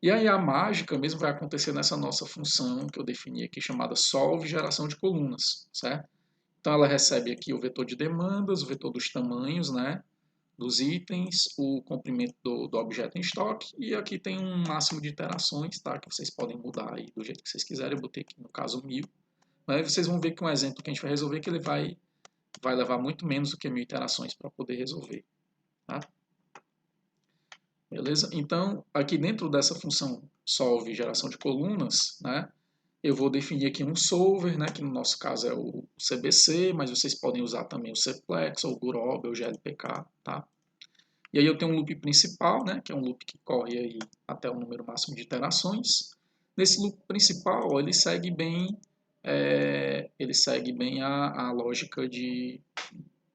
E aí a mágica mesmo vai acontecer nessa nossa função que eu defini aqui, chamada solve geração de colunas, certo? Então, ela recebe aqui o vetor de demandas, o vetor dos tamanhos, né, dos itens, o comprimento do objeto em estoque, e aqui tem um máximo de iterações, tá, que vocês podem mudar aí do jeito que vocês quiserem, eu botei aqui no caso 1000, mas vocês vão ver que um exemplo que a gente vai resolver que ele vai levar muito menos do que 1000 iterações para poder resolver. Tá? Beleza? Então, aqui dentro dessa função solve geração de colunas, né, eu vou definir aqui um solver, né, que no nosso caso é o CBC, mas vocês podem usar também o Cplex, ou o Gurob, ou o GLPK. Tá? E aí eu tenho um loop principal, né, que é um loop que corre aí até o número máximo de iterações. Nesse loop principal, ó, ele segue bem a lógica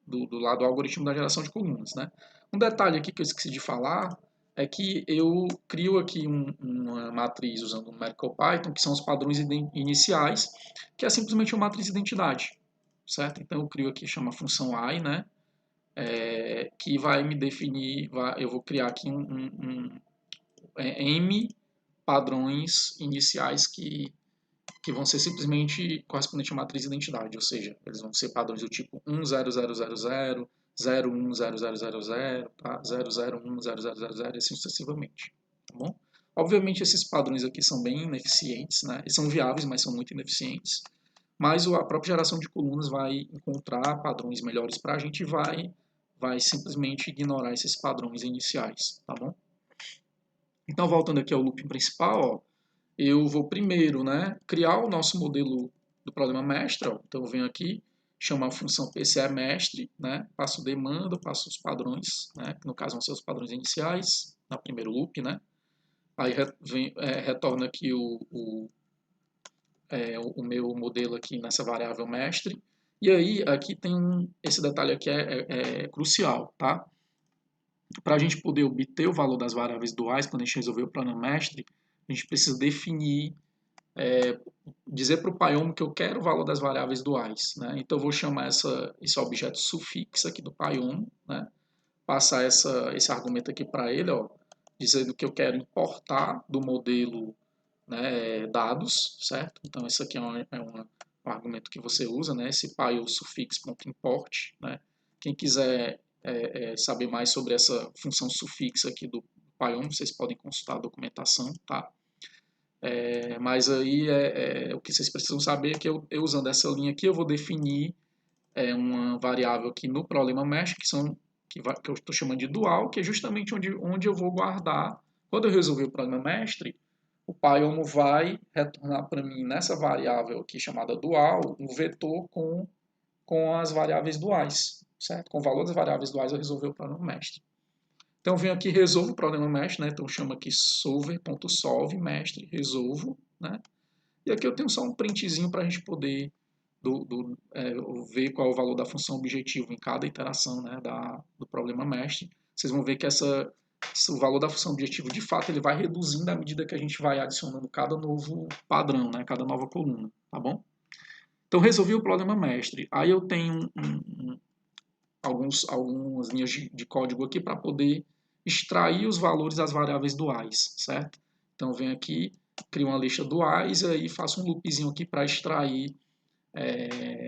do lado do algoritmo da geração de colunas, né? Um detalhe aqui que eu esqueci de falar é que eu crio aqui uma matriz usando o numerical Python, que são os padrões iniciais, que é simplesmente uma matriz de identidade, certo? Então eu crio aqui, chama função I, né? Que vai me definir, eu vou criar aqui M padrões iniciais que vão ser simplesmente correspondente à matriz de identidade, ou seja, eles vão ser padrões do tipo 10000, 010000, tá? 0010000 e assim sucessivamente, tá bom? Obviamente esses padrões aqui são bem ineficientes, né? Eles são viáveis, mas são muito ineficientes. Mas a própria geração de colunas vai encontrar padrões melhores para a gente e vai simplesmente ignorar esses padrões iniciais, tá bom? Então, voltando aqui ao looping principal, ó, eu vou primeiro, né, criar o nosso modelo do problema mestre. Ó. Então, eu venho aqui, chamo a função PCE-mestre, né, passo demanda, passo os padrões, né, que no caso vão ser os padrões iniciais, no primeiro loop. Né, aí retorno aqui o meu modelo aqui nessa variável mestre. E aí, aqui tem esse detalhe aqui é crucial, tá? Para a gente poder obter o valor das variáveis duais, quando a gente resolver o problema mestre, a gente precisa definir, dizer para o PyHome que eu quero o valor das variáveis duais. Né? Então, eu vou chamar esse objeto sufixo aqui do PyHome, né? Passar esse argumento aqui para ele, ó, dizendo que eu quero importar do modelo, né, dados, certo? Então, isso aqui um argumento que você usa, né? Esse py_sufix.import, né? Quem quiser saber mais sobre essa função sufixa aqui do PyHome, vocês podem consultar a documentação, tá? Mas aí o que vocês precisam saber é que eu usando essa linha aqui, eu vou definir uma variável aqui no problema mesh, que eu estou chamando de dual, que é justamente onde eu vou guardar. Quando eu resolver o problema mestre, o PyHome vai retornar para mim nessa variável aqui chamada dual, um vetor com as variáveis duais, certo? Com o valor das variáveis duais eu resolver o problema mestre. Então eu venho aqui, resolvo o problema mestre, né? Então chamo aqui solver.solve, mestre, resolvo, né? E aqui eu tenho só um printzinho para a gente poder ver qual é o valor da função objetivo em cada iteração, né, do problema mestre. Vocês vão ver que o valor da função objetivo, de fato, ele vai reduzindo à medida que a gente vai adicionando cada novo padrão, né, cada nova coluna, tá bom? Então, resolvi o problema mestre. Aí eu tenho algumas linhas de código aqui para poder extrair os valores das variáveis duais, certo? Então, eu venho aqui, crio uma lista duais e aí faço um loopzinho aqui para extrair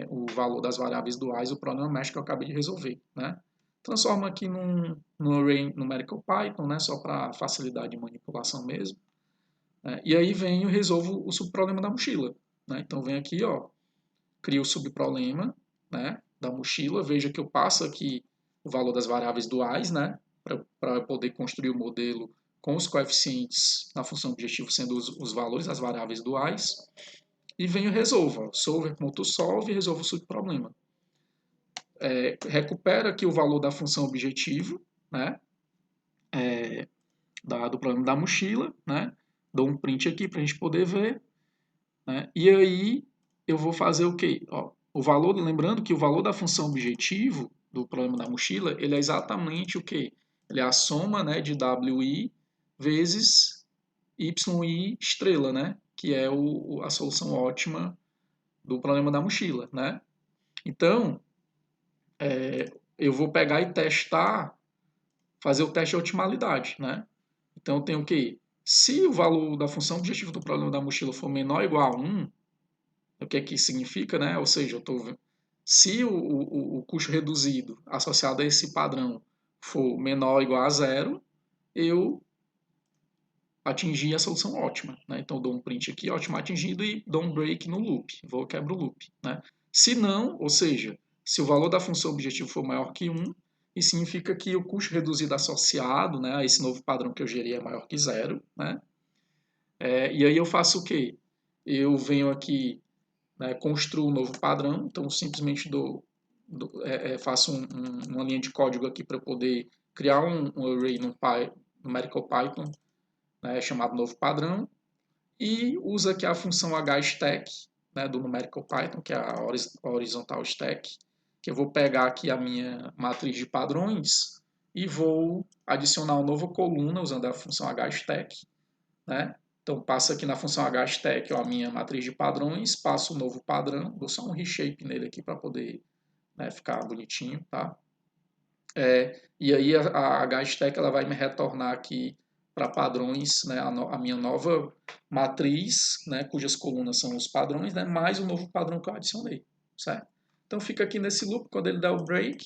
o valor das variáveis duais do problema mesh que eu acabei de resolver. Né? Transformo aqui num array numerical Python, né? Só para facilidade de manipulação mesmo. Né? E aí venho e resolvo o subproblema da mochila. Né? Então venho aqui, ó, crio o subproblema, né, da mochila, veja que eu passo aqui o valor das variáveis duais, né, para poder construir o modelo com os coeficientes na função objetivo sendo os valores das variáveis duais, e venho e resolvo, solver.solve e resolvo o subproblema. Recupera aqui o valor da função objetivo, né, do problema da mochila, né, dou um print aqui para a gente poder ver, né, e aí eu vou fazer o quê? Ó, o valor, lembrando que o valor da função objetivo do problema da mochila, ele é exatamente o quê? Ele é a soma, né, de WI vezes YI estrela, né, que é a solução ótima do problema da mochila, né? Então, eu vou pegar e testar, fazer o teste de optimalidade, né? Então, eu tenho que, se o valor da função objetivo do problema da mochila for menor ou igual a 1, o que é que isso significa, né? Ou seja, se o custo reduzido associado a esse padrão for menor ou igual a 0, eu atingir a solução ótima. Né? Então, eu dou um print aqui, ótimo atingido, e dou um break no loop. Quebro o loop. Né? Se não, ou seja, se o valor da função objetivo for maior que 1, isso significa que o custo reduzido associado, né, a esse novo padrão que eu gerei é maior que 0. Né? E aí eu faço o quê? Eu venho aqui, né, construo um novo padrão, então simplesmente faço uma linha de código aqui para poder criar um array no numerical Python, né, chamado novo padrão, e usa aqui a função hstack, né, do numerical Python, que é a horizontal stack, que eu vou pegar aqui a minha matriz de padrões e vou adicionar uma nova coluna usando a função hstack, né? Então, passo aqui na função hstack a minha matriz de padrões, passo um novo padrão, dou só um reshape nele aqui para poder, né, ficar bonitinho, tá? E aí a hstack ela vai me retornar aqui para padrões, né, a minha nova matriz, né, cujas colunas são os padrões, né, mais o novo padrão que eu adicionei, certo? Então fica aqui nesse loop, quando ele dá o break,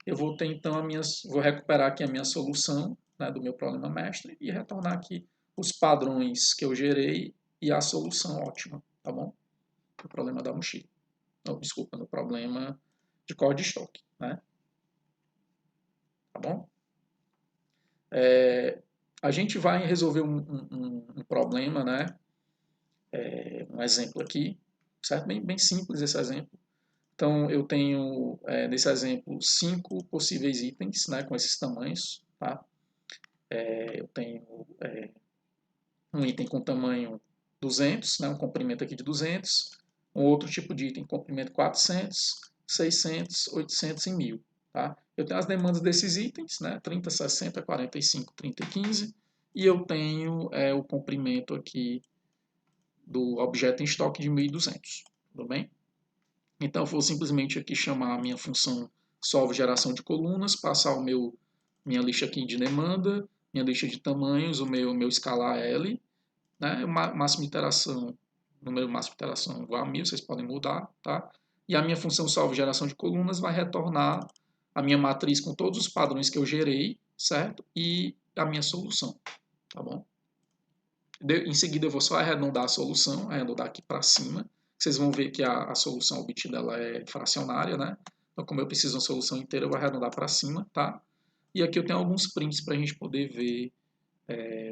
eu vou ter então vou recuperar aqui a minha solução, né, do meu problema mestre e retornar aqui os padrões que eu gerei e a solução ótima, tá bom? O problema da mochila. Oh, desculpa, no problema de core de estoque, né? Tá bom? A gente vai resolver um problema, né? Um exemplo aqui, certo? Bem simples esse exemplo. Então, eu tenho, nesse exemplo, 5 possíveis itens, né, com esses tamanhos, tá? Eu tenho um item com tamanho 200, né, um comprimento aqui de 200, um outro tipo de item, comprimento 400, 600, 800 e 1000. Tá? Eu tenho as demandas desses itens, né, 30, 60, 45, 30 e 15, e eu tenho o comprimento aqui do objeto em estoque de 1200. Tudo bem? Então, eu vou simplesmente aqui chamar a minha função solve geração de colunas, passar minha lista aqui de demanda, minha lista de tamanhos, o meu escalar L, né? Máximo de iteração, número máximo de iteração igual a 1000, vocês podem mudar, tá? E a minha função solve geração de colunas vai retornar a minha matriz com todos os padrões que eu gerei, certo? E a minha solução, tá bom? Em seguida eu vou só arredondar a solução, arredondar aqui para cima. Vocês vão ver que a solução obtida ela é fracionária, né? Então, como eu preciso de uma solução inteira, eu vou arredondar para cima, tá? E aqui eu tenho alguns prints para a gente poder ver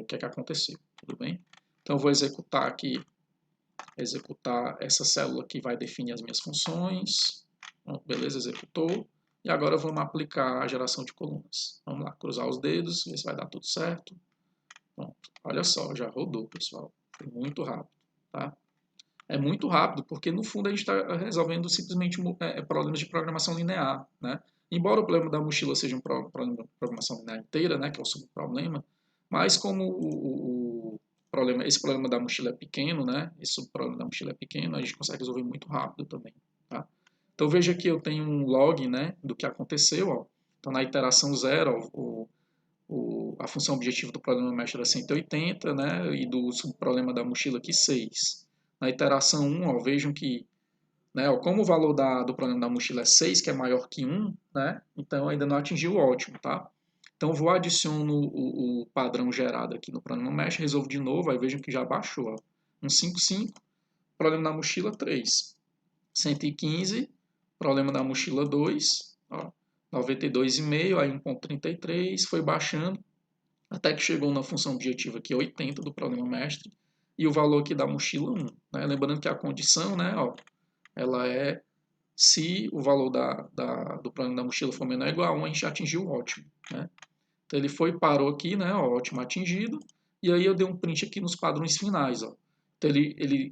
o que é que aconteceu, tudo bem? Então, eu vou executar essa célula que vai definir as minhas funções. Pronto, beleza, executou. E agora vamos aplicar a geração de colunas. Vamos lá, cruzar os dedos, ver se vai dar tudo certo. Pronto, olha só, já rodou, pessoal. Foi muito rápido, tá? É muito rápido porque, no fundo, a gente está resolvendo simplesmente problemas de programação linear, né? Embora o problema da mochila seja um problema de programação linear inteira, né, que é o subproblema, mas como esse problema da mochila é pequeno, né, esse subproblema da mochila é pequeno, a gente consegue resolver muito rápido também, tá? Então, veja que eu tenho um log, né, do que aconteceu, ó. Então, na iteração 0, a função objetiva do problema mestre era 180, né, e do subproblema da mochila aqui 6. Na iteração 1, ó, vejam que, né, ó, como o valor do problema da mochila é 6, que é maior que 1, né, então ainda não atingiu o ótimo, tá? Então vou adiciono o padrão gerado aqui no problema mestre, resolvo de novo, aí vejam que já baixou, ó, 155, problema da mochila 3, 115, problema da mochila 2, ó, 92,5, aí 1,33, foi baixando, até que chegou na função objetiva aqui 80 do problema mestre, e o valor aqui da mochila 1. Né? Lembrando que a condição, né, ó, ela é se o valor do problema da mochila for menor ou igual a 1, a gente atingiu o ótimo. Né? Então ele parou aqui, né, ó, ótimo atingido, e aí eu dei um print aqui nos padrões finais. Ó. Então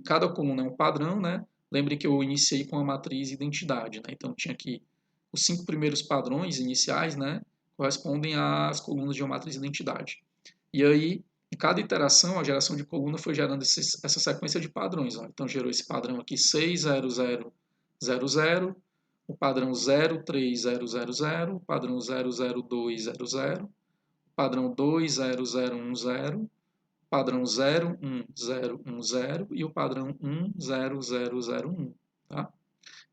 cada coluna é um padrão, né? Lembre que eu iniciei com a matriz identidade, né? Então tinha aqui os 5 primeiros padrões iniciais, né? Correspondem às colunas de uma matriz identidade. E aí, em cada iteração, a geração de coluna foi gerando essa sequência de padrões. Ó. Então gerou esse padrão aqui 60000, o padrão 03000, o padrão 00200, o padrão 20010, padrão 01010 e o padrão 10001. Tá?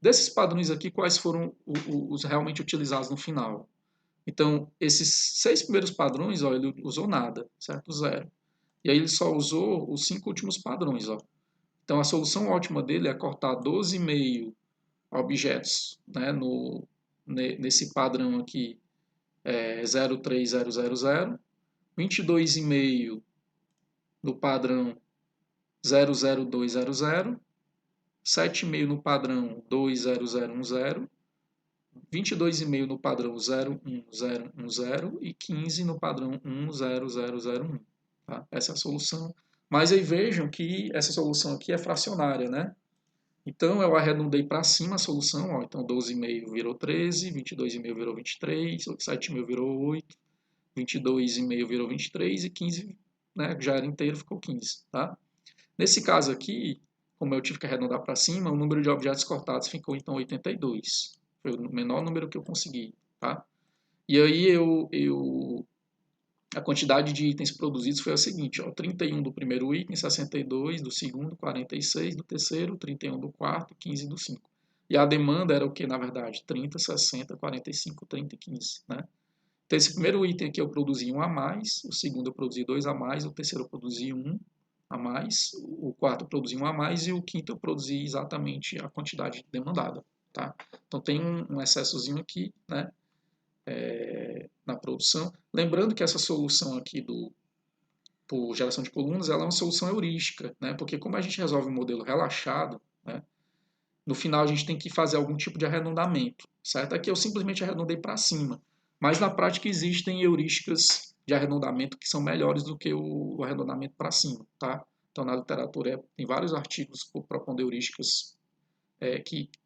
Desses padrões aqui, quais foram os realmente utilizados no final? Então, esses 6 primeiros padrões, ó, ele usou nada, certo? 0. E aí ele só usou os 5 últimos padrões. Ó. Então, a solução ótima dele é cortar 12,5 objetos, né, nesse padrão aqui, 03000, 22,5 no padrão 00200, 7,5 no padrão 20010, 22,5 no padrão 01010 e 15 no padrão 10001. Tá? Essa é a solução. Mas aí vejam que essa solução aqui é fracionária, né? Então eu arredondei para cima a solução, ó. Então 12,5 virou 13, 22,5 virou 23, 7,5 virou 8, 22,5 virou 23 e 15, né, já era inteiro, ficou 15, tá? Nesse caso aqui, como eu tive que arredondar para cima, o número de objetos cortados ficou então 82. Foi o menor número que eu consegui, tá? E aí eu a quantidade de itens produzidos foi a seguinte, ó, 31 do primeiro item, 62 do segundo, 46 do terceiro, 31 do quarto, 15 do 5. E a demanda era o que, na verdade? 30, 60, 45, 30 e 15, né? Então, esse primeiro item aqui eu produzi 1 a mais, o segundo eu produzi 2 a mais, o terceiro eu produzi 1 a mais, o quarto eu produzi 1 a mais e o quinto eu produzi exatamente a quantidade demandada, tá? Então, tem um excessozinho aqui, né? Na produção. Lembrando que essa solução aqui por geração de colunas, ela é uma solução heurística, né? Porque como a gente resolve um modelo relaxado, né? No final a gente tem que fazer algum tipo de arredondamento, certo? Aqui eu simplesmente arredondei para cima, mas na prática existem heurísticas de arredondamento que são melhores do que o arredondamento para cima, tá? Então na literatura tem vários artigos propondo heurísticas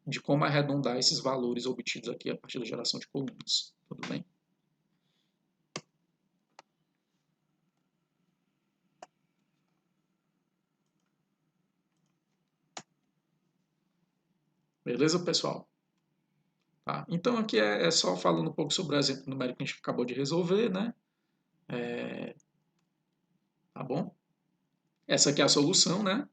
de como arredondar esses valores obtidos aqui a partir da geração de colunas, tudo bem? Beleza, pessoal? Tá? Então aqui é só falando um pouco sobre o exemplo numérico que a gente acabou de resolver, né? Tá bom? Essa aqui é a solução, né?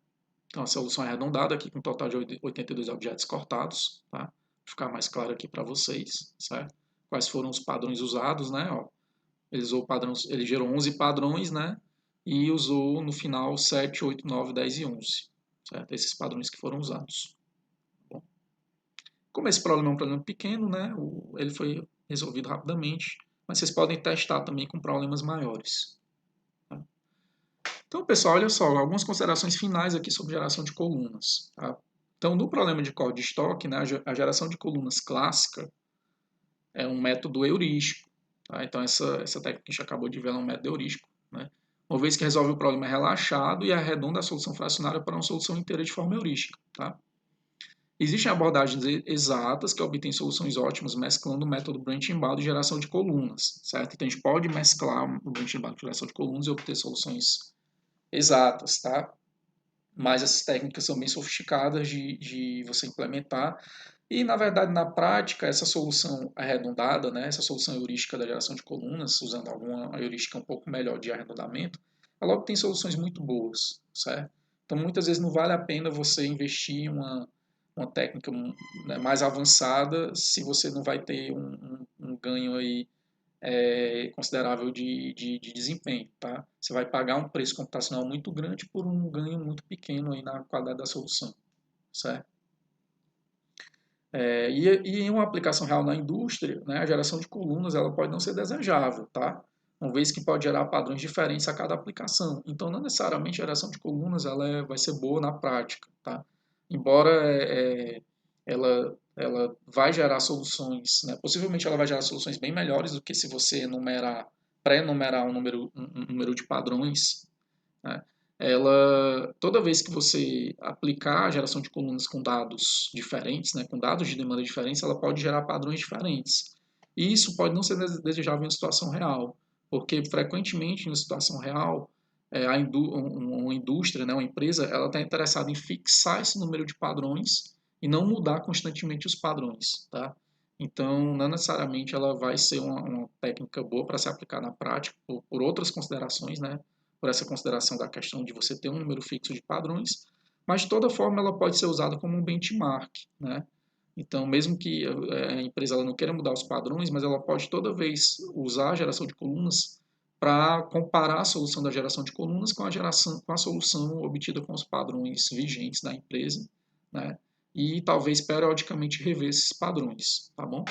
Então a solução é arredondada aqui com um total de 82 objetos cortados, tá? Vou ficar mais claro aqui para vocês, certo? Quais foram os padrões usados, né? Ó, ele gerou 11 padrões, né? E usou no final 7, 8, 9, 10 e 11, certo? Esses padrões que foram usados. Bom, como esse problema é um problema pequeno, né? Ele foi resolvido rapidamente, mas vocês podem testar também com problemas maiores. Tá? Então, pessoal, olha só, algumas considerações finais aqui sobre geração de colunas. Tá? Então, no problema de corte de estoque, né, a geração de colunas clássica é um método heurístico. Tá? Então, essa técnica que a gente acabou de ver é um método heurístico. Né? Uma vez que resolve o problema relaxado e arredonda a solução fracionária para uma solução inteira de forma heurística. Tá? Existem abordagens exatas que obtêm soluções ótimas mesclando o método Branch-Baldwin e geração de colunas, certo? Então a gente pode mesclar o Branch-Baldwin com geração de colunas e obter soluções exatas, tá? Mas essas técnicas são bem sofisticadas de você implementar e, na verdade, na prática, essa solução arredondada, né, essa solução heurística da geração de colunas, usando alguma heurística um pouco melhor de arredondamento, ela obtém soluções muito boas, certo? Então, muitas vezes não vale a pena você investir em uma técnica, né, mais avançada se você não vai ter um ganho aí considerável de desempenho. Tá? Você vai pagar um preço computacional muito grande por um ganho muito pequeno aí na qualidade da solução. Certo? E em uma aplicação real na indústria, né, a geração de colunas ela pode não ser desejável, tá? Uma vez que pode gerar padrões diferentes a cada aplicação. Então, não necessariamente a geração de colunas vai ser boa na prática, tá? Embora ela vai gerar soluções, né? Possivelmente ela vai gerar soluções bem melhores do que se você pré-numerar um número de padrões, né? Toda vez que você aplicar a geração de colunas com dados diferentes, né, com dados de demanda diferentes, ela pode gerar padrões diferentes. E isso pode não ser desejável em situação real, porque frequentemente, em situação real, uma indústria, né, uma empresa, ela está interessada em fixar esse número de padrões e não mudar constantemente os padrões. Tá? Então, não necessariamente ela vai ser uma técnica boa para se aplicar na prática, por outras considerações, né? Por essa consideração da questão de você ter um número fixo de padrões, mas de toda forma ela pode ser usada como um benchmark, né? Então, mesmo que a empresa ela não queira mudar os padrões, mas ela pode toda vez usar a geração de colunas para comparar a solução da geração de colunas com a solução obtida com os padrões vigentes da empresa, né? E talvez periodicamente rever esses padrões, tá bom?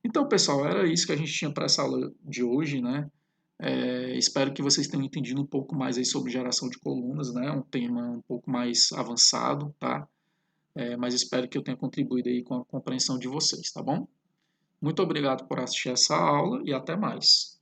Então, pessoal, era isso que a gente tinha para essa aula de hoje, né? Espero que vocês tenham entendido um pouco mais aí sobre geração de colunas, né? Um tema um pouco mais avançado, tá? Mas espero que eu tenha contribuído aí com a compreensão de vocês, tá bom? Muito obrigado por assistir essa aula e até mais.